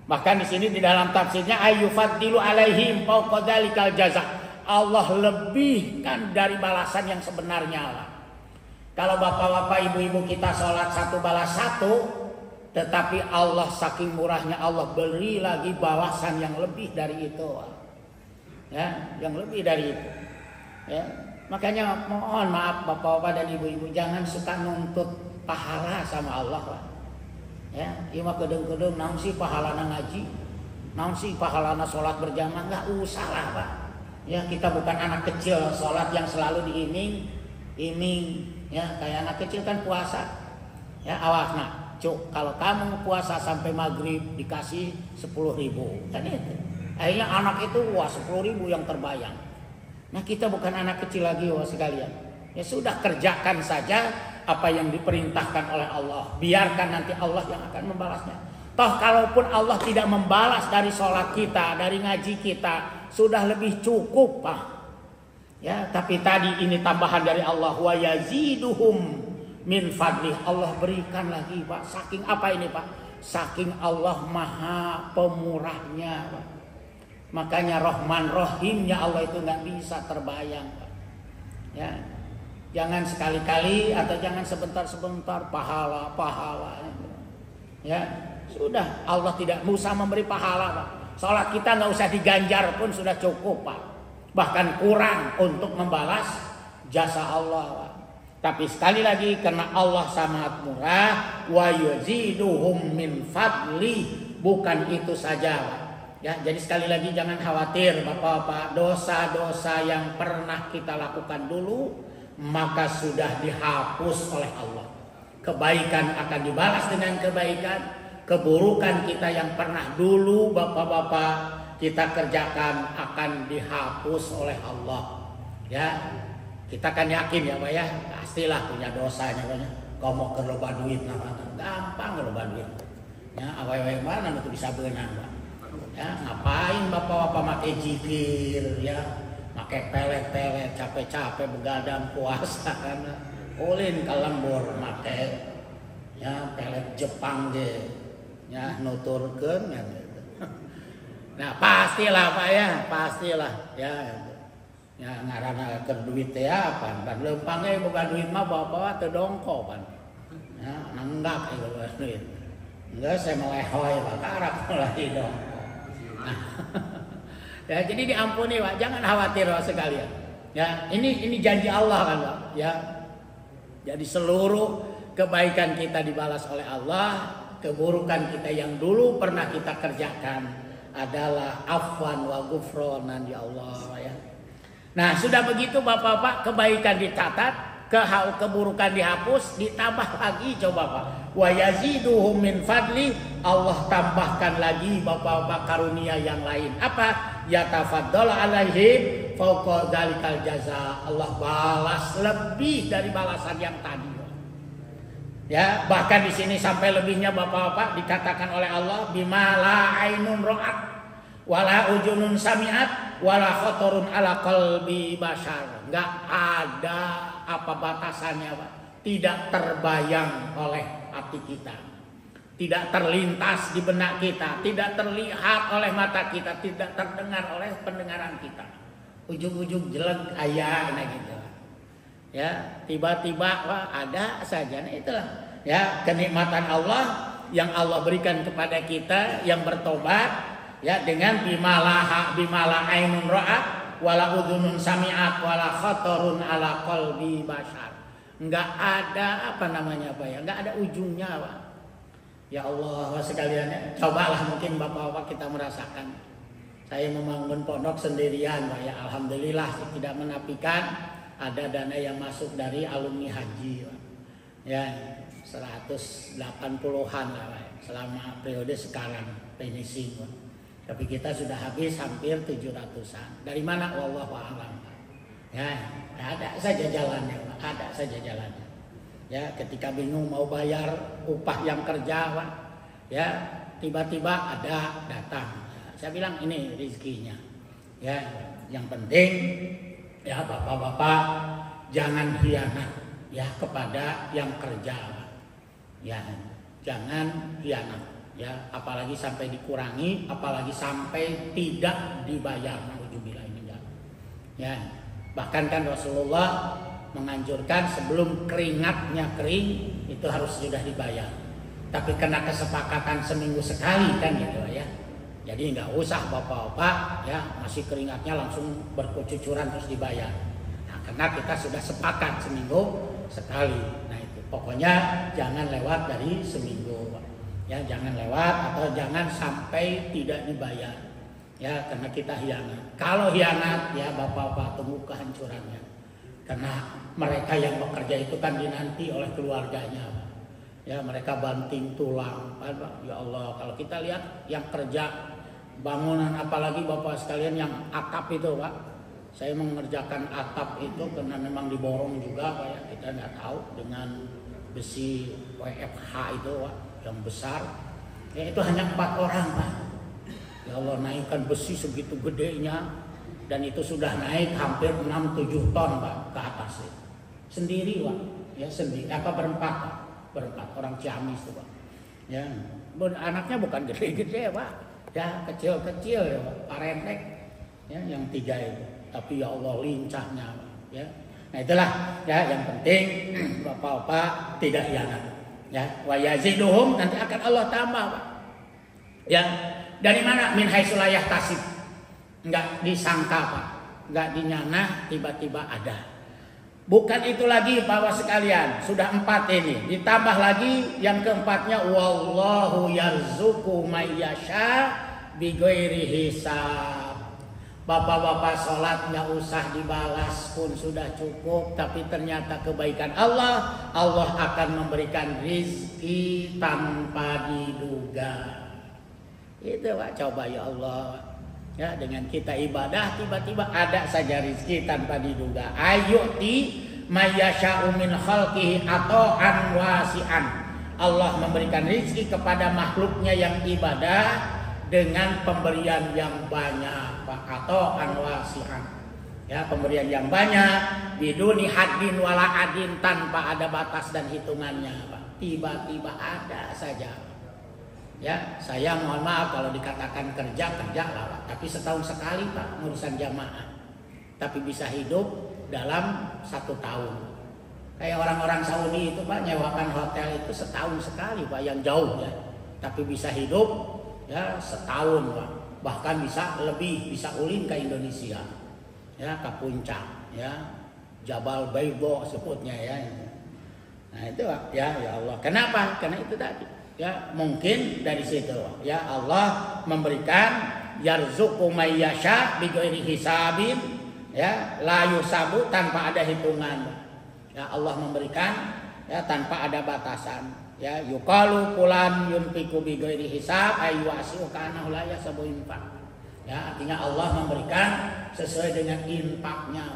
S2: Bahkan di sini di dalam tafsirnya ayyufaddilu alaihim fawqa dzalikal jaza. Allah lebihkan dari balasan yang sebenarnya Allah. Kalau bapak-bapak ibu-ibu kita sholat satu balas satu, tetapi Allah saking murahnya Allah beri lagi balasan yang lebih dari itu. Ya, yang lebih dari itu. Ya. Makanya mohon maaf bapak-bapak dan ibu-ibu jangan suka nuntut pahala sama Allah, Pak. Ya, ieu mah kedeng-kedeng naon sih pahalana ngaji? Naon sih pahalana salat berjamaah? Enggak usah lah, Pak. Ya, kita bukan anak kecil salat yang selalu diiming-iming. Ya, kayak anak kecil kan puasa. Ya, awas nak. Cuk, kalau kamu puasa sampai maghrib dikasih 10.000 kan itu. Akhirnya anak itu wah 10.000 yang terbayang. Nah kita bukan anak kecil lagi wah sekalian. Ya sudah kerjakan saja apa yang diperintahkan oleh Allah. Biarkan nanti Allah yang akan membalasnya. Toh kalaupun Allah tidak membalas dari sholat kita, dari ngaji kita, sudah lebih cukup Pak. Ya, tapi tadi ini tambahan dari Allah wa yaziduhum min fadli, Allah berikan lagi Pak. Saking apa ini Pak? Saking Allah maha pemurahnya Pak. Makanya Rahman Rahimnya Allah itu nggak bisa terbayang Pak. Ya, jangan sekali-kali atau jangan sebentar-sebentar pahala. Ya, sudah Allah tidak usah memberi pahala Pak. Salat kita nggak usah diganjar pun sudah cukup Pak. Bahkan kurang untuk membalas jasa Allah Pak. Tapi sekali lagi karena Allah sangat murah, wa yaziduhum min fadli, bukan itu saja. Ya, jadi sekali lagi jangan khawatir Bapak-bapak, dosa-dosa yang pernah kita lakukan dulu maka sudah dihapus oleh Allah. Kebaikan akan dibalas dengan kebaikan, keburukan kita yang pernah dulu Bapak-bapak kita kerjakan akan dihapus oleh Allah. Ya. Kita kan yakin ya Pak ya, pastilah punya dosanya Pak ya. Kau mau keloba duit nama, gampang keloba duit. Ya, awal-awal mana itu bisa berenang Pak. Ya, ngapain bapak-bapak pakai jikir ya, pakai pelet-pelet, capek-capek begadang puasa kan. Ulin ke lembur pakai ya pelet Jepang deh. Ya, nuturkeun ya. Nah, pastilah Pak ya, pastilah ya. Ya ngaranna keur duit teh apa? Ban leumpang ge boga duit mah bawa-bawa teu dongko pan. Ya nanggap ieu duit. Enggak saya melehoy Pak, karep lagi dong. Nah, ya jadi diampuni Pak, jangan khawatir Pak sekalian. Ya, ini janji Allah kan Pak, ya. Jadi seluruh kebaikan kita dibalas oleh Allah, keburukan kita yang dulu pernah kita kerjakan adalah afwan wa ghufranan ya Allah ya. Nah sudah begitu bapak-bapak kebaikan dicatat, keburukan dihapus, ditambah lagi coba Pak. Wa yaziduhum min fadli, Allah tambahkan lagi Bapak-bapak karunia yang lain. Apa? Yatafaddal alaihim fauqa dzalikal jaza. Allah balas lebih dari balasan yang tadi. Ya, bahkan di sini sampai lebihnya Bapak-bapak dikatakan oleh Allah bima la ainun ra'at wala ujunun sami'at wala khatarun ala qalbi bashar. Enggak ada apa batasannya, Pak. Tidak terbayang oleh hati kita. Tidak terlintas di benak kita, tidak terlihat oleh mata kita, tidak terdengar oleh pendengaran kita. Ujung-ujung jelek ayah gitu. Ya, tiba-tiba wah, ada saja. Nah, itulah ya kenikmatan Allah yang Allah berikan kepada kita yang bertobat ya dengan bimala ainun ra'at wala udhunun sami'at wala khatarun ala qalbi bashar. Enggak ada apa namanya Pak ya, enggak ada ujungnya Pak. Ya Allah sekalian ya, cobalah mungkin Bapak-bapak kita merasakan. Saya membangun pondok sendirian Pak ya, alhamdulillah tidak menafikan ada dana yang masuk dari alumni haji Pak. Ya 180-an lah Pak, selama periode sekarang finishing Pak. Tapi kita sudah habis hampir 700-an. Dari mana wallahu a'lam. Ya, ada saja jalannya Pak, ada saja jalannya. Ya, ketika bingung mau bayar upah yang kerja Pak, ya tiba-tiba ada datang. Saya bilang ini rezekinya. Ya, yang penting ya Bapak-bapak jangan khianat ya kepada yang kerja. Ya, jangan khianat ya, apalagi sampai dikurangi, apalagi sampai tidak dibayar. Nauzubillah min dzalik. Ya, bahkan kan Rasulullah menganjurkan sebelum keringatnya kering itu harus sudah dibayar. Tapi karena kesepakatan seminggu sekali kan gitu ya. Jadi nggak usah Bapak-bapak ya masih keringatnya langsung berkecucuran terus dibayar. Nah, karena kita sudah sepakat seminggu sekali. Nah itu pokoknya jangan lewat dari seminggu. Ya jangan lewat atau jangan sampai tidak dibayar. Ya karena kita hianat. Kalau hianat ya Bapak-bapak tunggu kehancurannya. Karena mereka yang bekerja itu kan dinanti oleh keluarganya. Ya mereka banting tulang. Ya Allah kalau kita lihat yang kerja bangunan apalagi Bapak sekalian yang atap itu Pak. Saya mengerjakan atap itu karena memang diborong juga Pak ya. Kita nggak tahu dengan besi WFH itu Pak yang besar. Ya itu hanya 4 orang Pak. Ya Allah naikkan besi segitu gedenya dan itu sudah naik hampir 6-7 ton Pak ke atas ya. Sendiri Pak. Ya sendiri apa berempat Pak. Berempat orang Ciamis itu Pak. Ya anaknya bukan gede-gede Pak. Ya kecil-kecil ya Pak, parentek ya yang 3 itu. Tapi ya Allah lincahnya ya. Nah itulah ya yang penting Bapak-bapak tidak hianat. Ya wa yaziduhum nanti akan Allah tambah Pak. Ya dari mana min haitsu la yahtasib. Enggak disangka Pak. Enggak dinyana tiba-tiba ada. Bukan itu lagi Bapak sekalian, sudah 4 ini. Ditambah lagi yang keempatnya wallahu yarzuqu may yasha bighairi hisab. Bapak-bapak sholat nggak usah dibalas pun sudah cukup, tapi ternyata kebaikan Allah akan memberikan rizki tanpa diduga. Itu Pak, coba ya Allah. Ya, dengan kita ibadah tiba-tiba ada saja rizki tanpa diduga. Ayu'ti mayyasha'u min khalqihi ata'an wasi'an. Allah memberikan rizki kepada makhluknya yang ibadah dengan pemberian yang banyak, Pak. Ata'an wasi'an. Ya, pemberian yang banyak biduni haddin wala adin, tanpa ada batas dan hitungannya, Pak. Tiba-tiba ada saja. Ya, saya mohon maaf kalau dikatakan kerja lah Pak. Tapi setahun sekali Pak urusan jamaah. Tapi bisa hidup dalam 1 tahun. Kayak orang-orang Saudi itu Pak nyewakan hotel itu setahun sekali Pak yang jauh ya. Tapi bisa hidup ya setahun Pak. Bahkan bisa lebih, bisa ulin ke Indonesia. Ya ke puncak ya. Jabal Baydo sebutnya ya. Nah itu Pak ya Allah. Kenapa? Karena itu tadi. Ya mungkin dari situ ya Allah memberikan yarzuqu may yasha bighairi hisabin ya la yusabu, tanpa ada hitungan. Ya Allah memberikan ya tanpa ada batasan. Ya yuqalu fulan yunfiqu bi ghairi hisab ayu asiu kana la yasabu infaq. Ya artinya Allah memberikan sesuai dengan infaknya.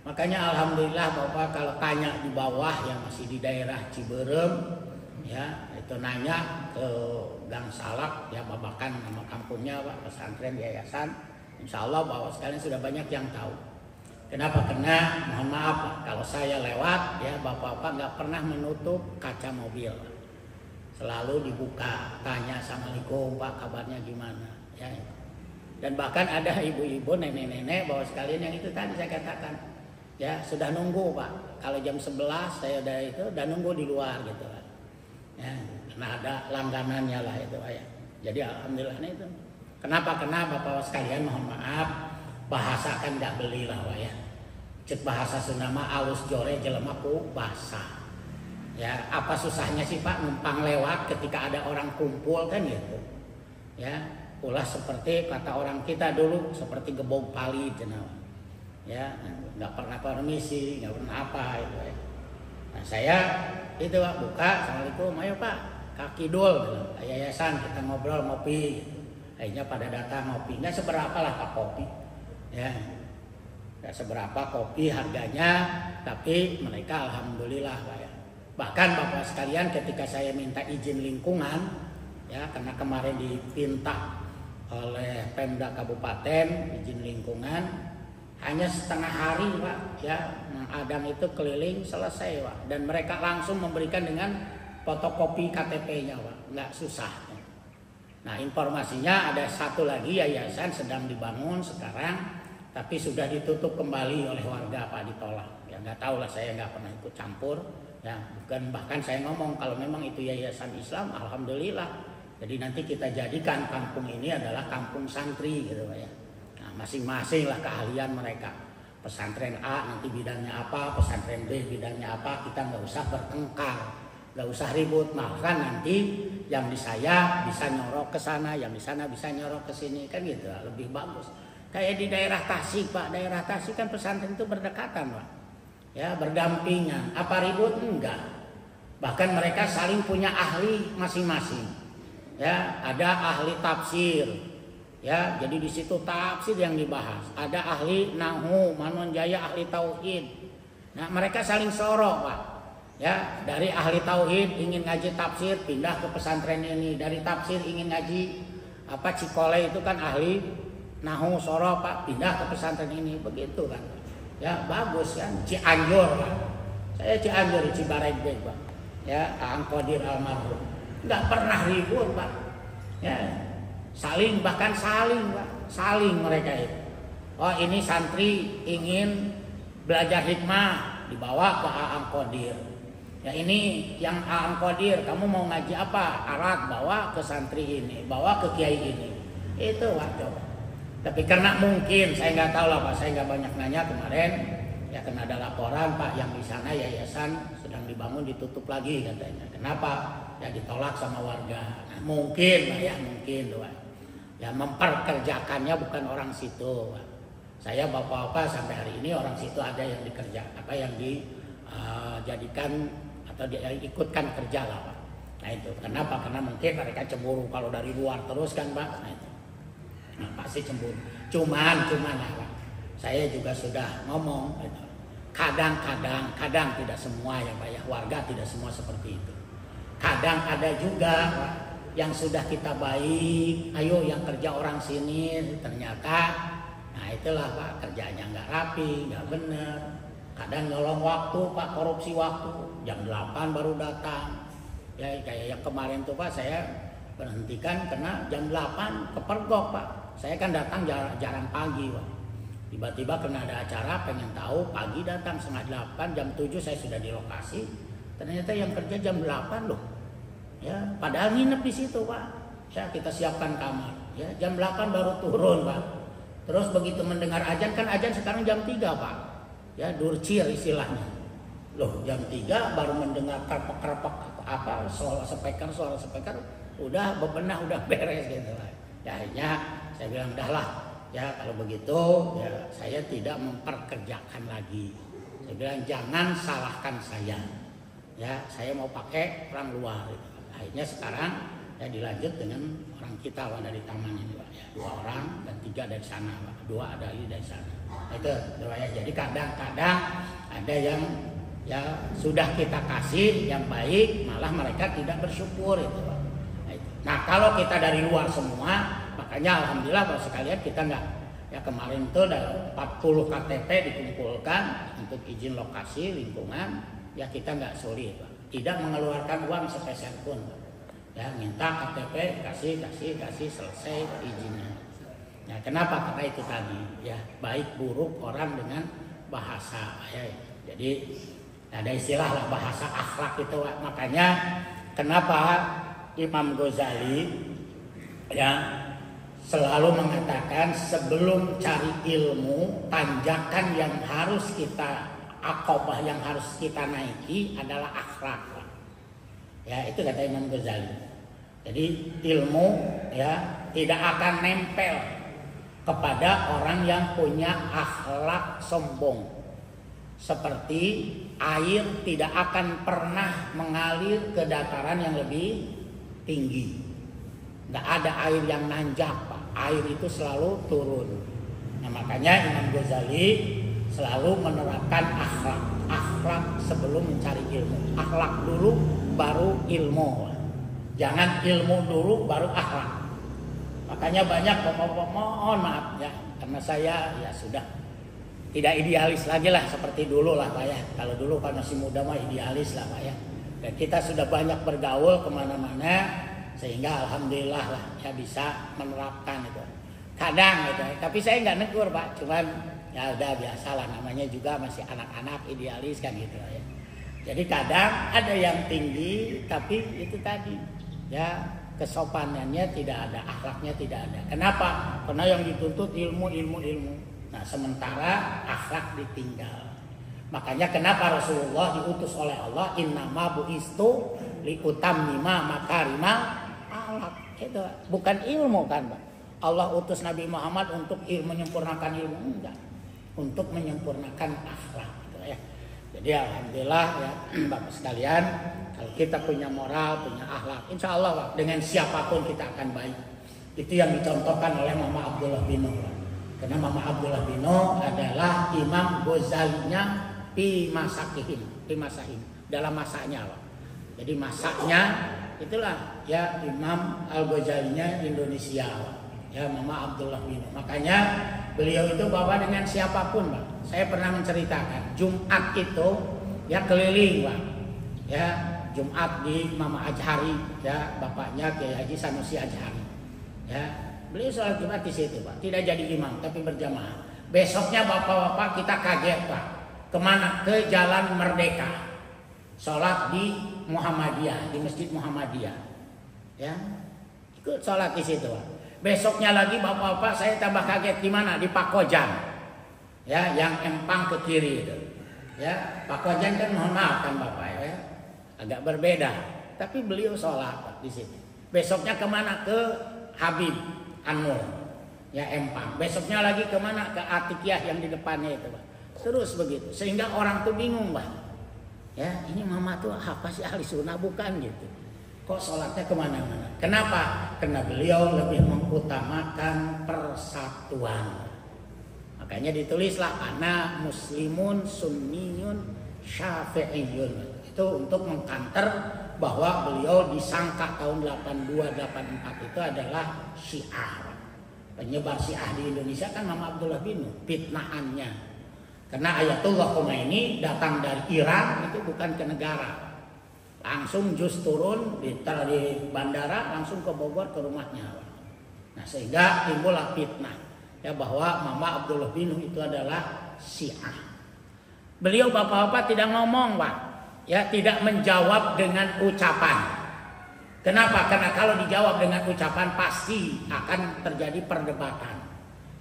S2: Makanya alhamdulillah Bapak kalau tanya di bawah yang masih di daerah Ciberem ya itu nanya ke Gang Salak ya Babakan nama kampungnya Pak pesantren yayasan. Insya Allah Bapak sekalian sudah banyak yang tahu. Kenapa? Karena mohon maaf Pak, kalau saya lewat ya Bapak-bapak nggak pernah menutup kaca mobil. Selalu dibuka, tanya Assalamualaikum Pak kabarnya gimana ya. Dan bahkan ada ibu-ibu, nenek-nenek Bapak sekalian yang itu tadi saya katakan ya sudah nunggu Pak. Kalau jam 11 saya udah nunggu di luar gitu Pak. Ya, karena ada langganannya lah itu Pak ya. Jadi alhamdulillah itu. Kenapa? Karena Bapak sekalian mohon maaf bahasa kan nggak beli lah Pak ya. Cek bahasa Sunda mah alus jore jelema ku basa. Ya apa susahnya sih Pak numpang lewat ketika ada orang kumpul kan gitu. Ya ulah seperti kata orang kita dulu seperti gebog pali jenama. Ya nggak pernah permisi, nggak pernah apa itu ya. Nah saya itu Pak buka, Assalamualaikum, ayo Pak kaki dul yayasan kita ngobrol ngopi gitu. Akhirnya pada datang ngopi, nggak seberapa lah Pak kopi ya nggak seberapa kopi harganya, tapi mereka alhamdulillah Pak ya. Bahkan Bapak sekalian ketika saya minta izin lingkungan ya karena kemarin dipinta oleh Pemda Kabupaten izin lingkungan hanya setengah hari Pak ya Adang itu keliling selesai Pak dan mereka langsung memberikan dengan fotokopi KTP-nya Pak, nggak susah. Nah informasinya ada satu lagi yayasan sedang dibangun sekarang tapi sudah ditutup kembali oleh warga Pak ditolak. Ya nggak tahu lah saya nggak pernah ikut campur ya bukan bahkan saya ngomong kalau memang itu yayasan Islam alhamdulillah. Jadi nanti kita jadikan kampung ini adalah kampung santri gitu Pak ya. Nah masing-masing lah keahlian mereka. Pesantren A nanti bidangnya apa, pesantren B bidangnya apa, kita nggak usah bertengkar. Gak usah ribut, makan nanti yang di saya bisa nyorok ke sana, yang di sana bisa nyorok ke sini kan gitu, lebih bagus. Kayak di daerah Tasik Pak, daerah Tasik kan pesantren itu berdekatan Pak, ya berdampingan. Apa ribut? Enggak. Bahkan mereka saling punya ahli masing-masing. Ya ada ahli tafsir, ya jadi di situ tafsir yang dibahas. Ada ahli nahu, Manon Jaya ahli tauhid. Nah mereka saling sorok Pak. Ya dari ahli tauhid ingin ngaji tafsir pindah ke pesantren ini, dari tafsir ingin ngaji apa Cikole itu kan ahli nahu soro Pak pindah ke pesantren ini begitu kan ya bagus kan. Cianjur Pak, saya Cianjur Cibaregbek Pak ya Ang Qadir almarhum nggak pernah ribut Pak ya saling bahkan saling Pak saling mereka itu. Oh ini santri ingin belajar hikmah dibawa ke Ang Qadir. Ya ini yang Ang Qadir, kamu mau ngaji apa? Alat bawa ke santri ini, bawa ke kiai ini. Itu Pak coba. Tapi karena mungkin saya nggak tahu lah Pak, saya nggak banyak nanya kemarin. Ya karena ada laporan Pak yang di sana yayasan sedang dibangun ditutup lagi katanya. Kenapa? Ya ditolak sama warga. Nah, mungkin Pak ya mungkin Pak. Ya memperkerjakannya bukan orang situ Pak. Saya bapak-bapak sampai hari ini orang situ ada yang dikerjakan, apa yang dijadikan atau dia ikutkan kerja lah Pak. Nah itu kenapa? Karena mungkin mereka cemburu kalau dari luar terus kan Pak. Nah itu nah, pasti cemburu. Cuman lah Pak. Saya juga sudah ngomong gitu. Kadang tidak semua ya Pak ya, warga tidak semua seperti itu. Kadang ada juga Pak, yang sudah kita baik, ayo yang kerja orang sini ternyata nah itulah Pak kerjanya nggak rapi, nggak bener. Kadang nyolong waktu Pak, korupsi waktu, jam 8 baru datang. Ya kayak yang kemarin tuh Pak saya berhentikan karena jam 8 kepergok Pak. Saya kan datang jarang pagi Pak. Tiba-tiba kena ada acara pengen tahu, pagi datang setengah 8, jam 7 saya sudah di lokasi. Ternyata yang kerja jam 8 loh. Ya, padahal nginep di situ Pak. Ya kita siapkan kamar. Ya, jam 8 baru turun Pak. Terus begitu mendengar azan kan azan sekarang jam 3 Pak. Ya durcir istilahnya. Loh jam 3 baru mendengar kerpek-kerpek apa suara speaker udah bebenah udah beres gitu lah. Ya akhirnya saya bilang udahlah ya kalau begitu ya saya tidak memperkerjakan lagi. Saya bilang jangan salahkan saya. Ya, saya mau pakai orang luar. Gitu. Akhirnya sekarang ya dilanjut dengan orang kita Pak, dari taman ini Pak. Ya, 2 orang dan 3 dari sana Pak. 2 ada ini dari sana. Nah, itu ya. Jadi kadang-kadang ada yang ya sudah kita kasih yang baik malah mereka tidak bersyukur itu Pak. Nah kalau kita dari luar semua, makanya alhamdulillah Bapak sekalian kita nggak, ya kemarin itu ada 40 KTP dikumpulkan untuk izin lokasi lingkungan, ya kita nggak sulit Pak. Tidak mengeluarkan uang sepeser pun Pak. Ya minta KTP kasih selesai izinnya. Nah kenapa? Karena itu tadi ya baik buruk orang dengan bahasa ya. Jadi ada istilah lah bahasa akhlak itu Pak. Makanya kenapa Imam Ghazali ya selalu mengatakan sebelum cari ilmu, tanjakan yang harus kita aqabah, yang harus kita naiki adalah akhlak. Ya itu kata Imam Ghazali. Jadi ilmu ya tidak akan nempel kepada orang yang punya akhlak sombong. Seperti air tidak akan pernah mengalir ke dataran yang lebih tinggi. Nggak ada air yang nanjak Pak. Air itu selalu turun. Nah makanya Imam Ghazali selalu menerapkan akhlak. Akhlak sebelum mencari ilmu. Akhlak dulu baru ilmu. Jangan ilmu dulu baru akhlak. Makanya banyak bapak-bapak mohon maaf ya, karena saya ya sudah tidak idealis lagi lah seperti dulu lah Pak ya. Kalau dulu kan masih muda mah idealis lah Pak ya. Dan kita sudah banyak bergaul kemana-mana sehingga alhamdulillah lah ya bisa menerapkan itu. Kadang gitu, tapi saya nggak negur Pak, cuman ya udah biasa lah namanya juga masih anak-anak idealis kan gitu ya. Jadi kadang ada yang tinggi tapi itu tadi ya kesopanannya tidak ada, akhlaknya tidak ada. Kenapa? Karena yang dituntut ilmu. Nah sementara akhlak ditinggal. Makanya kenapa Rasulullah diutus oleh Allah innama bu'istu liutammima makarimal akhlak. Itu bukan ilmu kan Pak. Allah utus Nabi Muhammad untuk menyempurnakan ilmu, enggak. Untuk menyempurnakan akhlak gitu ya. Jadi alhamdulillah ya Bapak sekalian, kalau kita punya moral, punya akhlak, insya Allah Pak, dengan siapapun kita akan baik. Itu yang dicontohkan oleh Mama Abdullah Bino Pak. Karena Mama Abdullah Bino adalah Imam Ghazalinya fi masahim dalam masanya Pak. Jadi masaknya itulah ya Imam Al-Ghazalinya Indonesia Pak. Ya Mama Abdullah Bino. Makanya beliau itu Bapak dengan siapapun Pak. Saya pernah menceritakan Jumat itu ya keliling Pak. Ya Jumat di Mama Ajhari ya bapaknya Kiai Haji Sanusi Ajhari. Ya beliau sholat Jumat di situ Pak. Tidak jadi imam tapi berjamaah. Besoknya bapak-bapak kita kaget Pak. Kemana? Ke Jalan Merdeka. Sholat di Muhammadiyah, di Masjid Muhammadiyah. Ya, ikut sholat di situ. Besoknya lagi bapak-bapak saya tambah kaget di mana? Di Pakojan. Ya, yang empang ke kiri itu. Ya, Pakojan kan mohon maaf kan bapak ya, agak berbeda. Tapi beliau sholat Pak di situ. Besoknya kemana? Ke Habib Anur. Ya empang. Besoknya lagi kemana? Ke Atikiyah yang di depannya itu Pak. Terus begitu, sehingga orang tuh bingung Pak. Ya, ini Mama tuh apa sih ahli sunnah bukan gitu? Kok sholatnya kemana-mana? Kenapa? Karena beliau lebih mengutamakan persatuan. Makanya ditulislah ana muslimun sunniyun syafi'iyun. Itu untuk mengkanter bahwa beliau disangka tahun 82-84 itu adalah Syiah. Penyebar Syiah di Indonesia kan Mama Abdullah Bino, fitnahannya. Karena Ayatullah Khomeini datang dari Iran itu bukan ke negara. Langsung jus turun di bandara langsung ke Bogor ke rumahnya. Nah sehingga timbullah fitnah ya bahwa Mama Abdullah Bino itu adalah Syiah. Beliau bapak-bapak tidak ngomong Pak. Ya tidak menjawab dengan ucapan. Kenapa? Karena kalau dijawab dengan ucapan pasti akan terjadi perdebatan.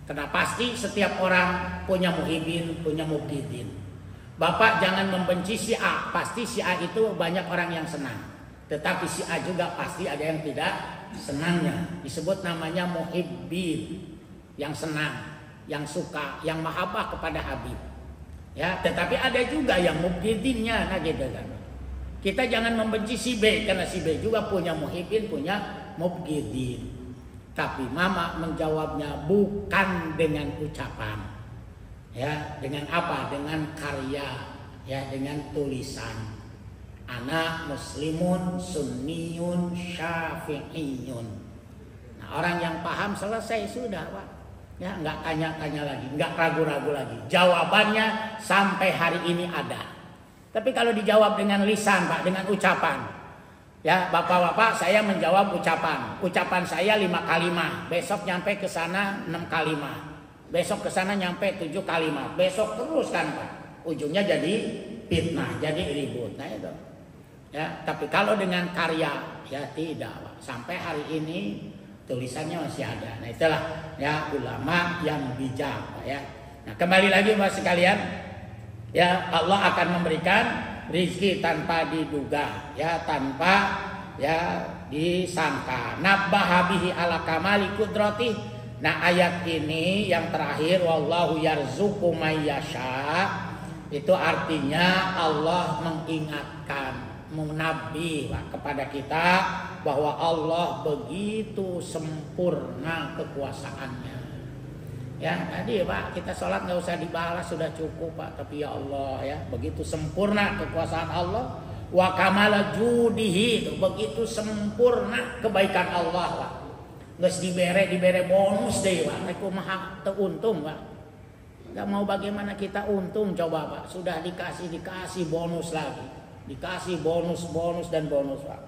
S2: Karena pasti setiap orang punya muhibin, punya mubghidin. Bapak jangan membenci si A, pasti si A itu banyak orang yang senang. Tetapi si A juga pasti ada yang tidak senangnya. Disebut namanya muhibbin, yang senang, yang suka, yang mahabbah kepada Habib. Ya, tetapi ada juga yang mubghidinnya, nah gitu kan. Kita jangan membenci si B karena si B juga punya muhibbin, punya mubghidin. Tapi mama menjawabnya bukan dengan ucapan. Ya, dengan apa? Dengan karya, ya, dengan tulisan. Anak muslimun sunniyun syafi'iyun. Nah, orang yang paham selesai sudah, Pak. Ya, nggak tanya-tanya lagi, nggak ragu-ragu lagi. Jawabannya sampai hari ini ada. Tapi kalau dijawab dengan lisan, Pak, dengan ucapan. Ya, bapak-bapak, saya menjawab ucapan. Ucapan saya 5 kalimat. Besok nyampe ke sana 6 kalimat. Besok ke sana nyampe 7 kalimat. Besok terus kan, Pak. Ujungnya jadi fitnah, jadi ribut. Nah itu. Ya, tapi kalau dengan karya, ya tidak, Pak. Sampai hari ini tulisannya masih ada. Nah itulah ya ulama yang bijak, Pak, ya. Nah kembali lagi Bapak sekalian, ya Allah akan memberikan rizki tanpa diduga, ya tanpa ya disangka. Nabbaha bihi ala kamali qudrati. Nah ayat ini yang terakhir wallahu yarzuqu may yasha, itu artinya Allah mengingatkan, menabih kepada kita bahwa Allah begitu sempurna kekuasaannya. Ya tadi Pak, kita sholat nggak usah dibalas, sudah cukup Pak. Tapi ya Allah ya, begitu sempurna kekuasaan Allah. Wa kamala judihi, begitu sempurna kebaikan Allah Pak. Nggak dibere bonus deh Pak. Aku maha untung Pak. Nggak mau bagaimana kita untung coba Pak. Sudah dikasih bonus lagi. Dikasih bonus dan bonus Pak.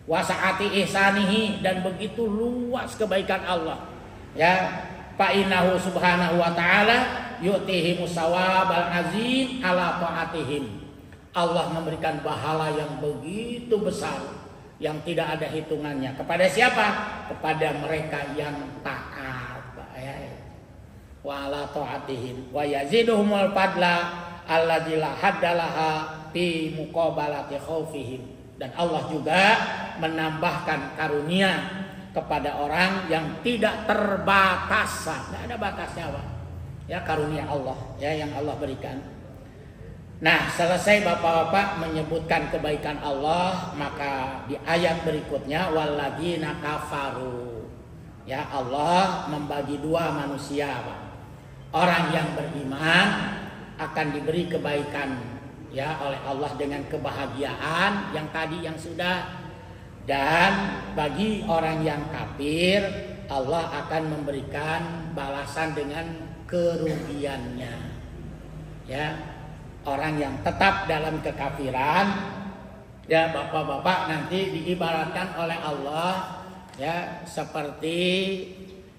S2: Wasaati ihsanihi, dan begitu luas kebaikan Allah. Ya, fa innahu subhanahu wa ta'ala yu'tihi musawabal azim ala ta'atihim. Allah memberikan pahala yang begitu besar yang tidak ada hitungannya. Kepada siapa? Kepada mereka yang taat. Ya. Wa ala ta'atihim wa yaziduhumul fadla alladzi la haddalaha fi muqabalati khaufihim. Dan Allah juga menambahkan karunia kepada orang yang tidak terbatas. Tidak ada batasnya Pak. Ya karunia Allah ya yang Allah berikan. Nah selesai bapak-bapak menyebutkan kebaikan Allah, maka di ayat berikutnya walladzina kafaru. Ya Allah membagi dua manusia Pak. Orang yang beriman akan diberi kebaikan ya oleh Allah dengan kebahagiaan yang tadi yang sudah, dan bagi orang yang kafir Allah akan memberikan balasan dengan kerugiannya. Ya, orang yang tetap dalam kekafiran ya bapak-bapak nanti diibaratkan oleh Allah ya seperti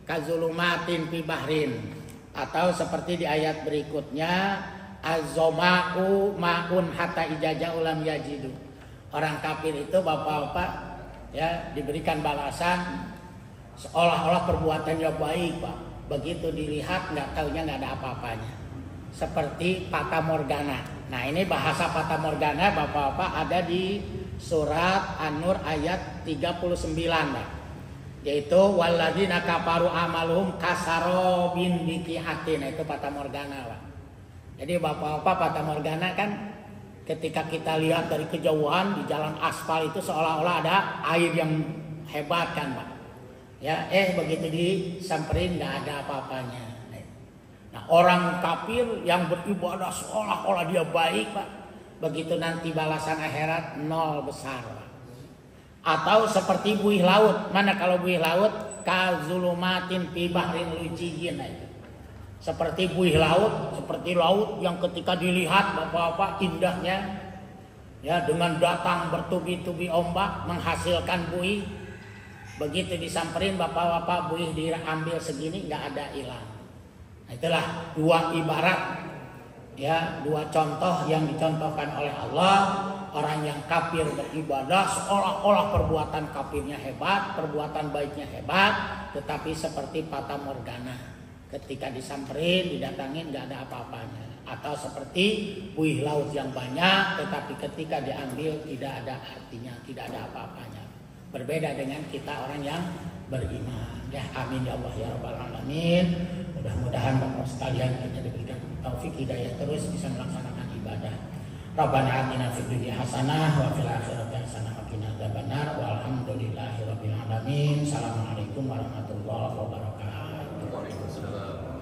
S2: kazulumatin fi bahrin, atau seperti di ayat berikutnya az-zama'u ma'un hatta ijaja ulam yajidu. Orang kafir itu bapak-bapak ya diberikan balasan seolah-olah perbuatannya baik Pak. Begitu dilihat nggak taunya nggak ada apa-apanya. Seperti fata morgana. Nah ini bahasa fata morgana bapak-bapak ada di surat An-Nur ayat 39 Pak. Yaitu walladzina kafaru amaluhum kasarobin biqi'atin. Nah, itu fata morgana Pak. Jadi bapak-bapak fata morgana kan ketika kita lihat dari kejauhan di jalan aspal itu seolah-olah ada air yang hebat kan Pak. Ya begitu disamperin nggak ada apa-apanya. Nah orang kafir yang beribadah seolah-olah dia baik Pak. Begitu nanti balasan akhirat nol besar Pak. Atau seperti buih laut. Mana kalau buih laut kazulumatin fi bahrin lujiyyin itu. Seperti buih laut, seperti laut yang ketika dilihat bapak-bapak indahnya ya dengan datang bertubi-tubi ombak menghasilkan buih. Begitu disamperin bapak-bapak buih diambil segini nggak ada hilang. Nah, itulah dua ibarat ya, dua contoh yang dicontohkan oleh Allah. Orang yang kafir beribadah seolah-olah perbuatan kafirnya hebat, perbuatan baiknya hebat, tetapi seperti fata morgana. Ketika disamperin, didatangin nggak ada apa-apanya. Atau seperti buih laut yang banyak, tetapi ketika diambil tidak ada artinya, tidak ada apa-apanya. Berbeda dengan kita orang yang beriman. Ya amin ya Allah ya Rabbal Alamin. Mudah-mudahan Bapak sekalian kita diberikan taufik hidayah terus bisa melaksanakan
S1: Rabbana atina fid dunya hasanah wa fil akhirati hasanah wa qina adzabannar. Walhamdulillahirabbil alamin. Assalamualaikum warahmatullahi wabarakatuh.
S3: Waalaikumsalam.